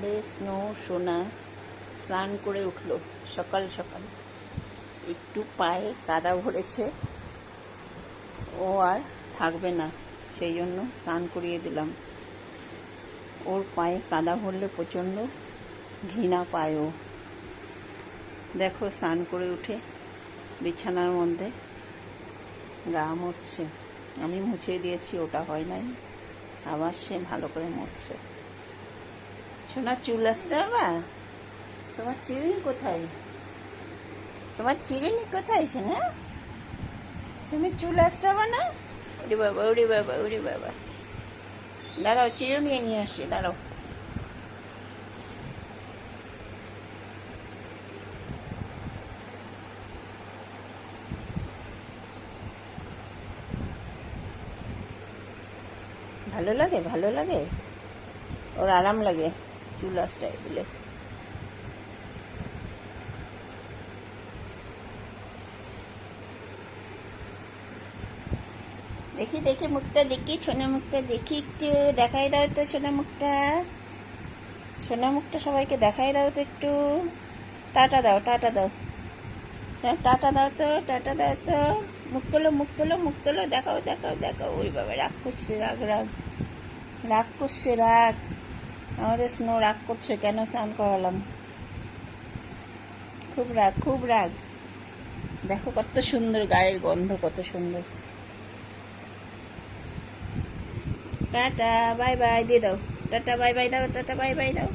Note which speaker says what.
Speaker 1: আমাদের স্নো সোনা স্নান করে উঠলো সকাল সকাল। একটু পায়ে কাদা ভরেছে, ও আর থাকবে না, সেই জন্য স্নান করিয়ে দিলাম। ওর পায়ে কাদা ভরলে প্রচণ্ড ঘৃণা পায় ও। দেখো স্নান করে উঠে বিছানার মধ্যে গা মুছছে। আমি মুছে দিয়েছি, ওটা হয় নাই, আবার সে ভালো করে মুছছে। সোনার চুল আসতে বাবা, তোমার চিরুনি কোথায়? তোমার চিরুনি কোথায় সোনা? তুমি চুল আসতে না? ওরে বাবা, ওরে বাবা, ওরে বাবা, দাঁড়াও চিরুনি নিয়ে আসি, দাঁড়াও। ভালো লাগে, ভালো লাগে, ওর আরাম লাগে চুল আশ্রয় দিলে। দেখি দেখি মুখটা দেখি, সোনা মুখটা দেখি, একটু দেখাই দাও তো সোনা মুখটা। সোনা মুখটা সবাইকে দেখাই দাও তো একটু। টাটা দাও, টাটা দাও, টাটা দাও তো, টাটা দাও তো। মুখ তোলো, মুখ তোলো, মুখ তোলো, দেখাও দেখাও দেখাও। ওই বাবা রাগ করছে, রাগ রাগ রাগ করছে, রাগ। আমাদের স্নো রাগ করছে, কেন স্নান করালাম। খুব রাগ, খুব রাগ। দেখো কত সুন্দর, গায়ের গন্ধ কত সুন্দর। টাটা বাই বাই দিয়ে দাও, টাটা বাই বাই দাও, টাটা বাই বাই দাও।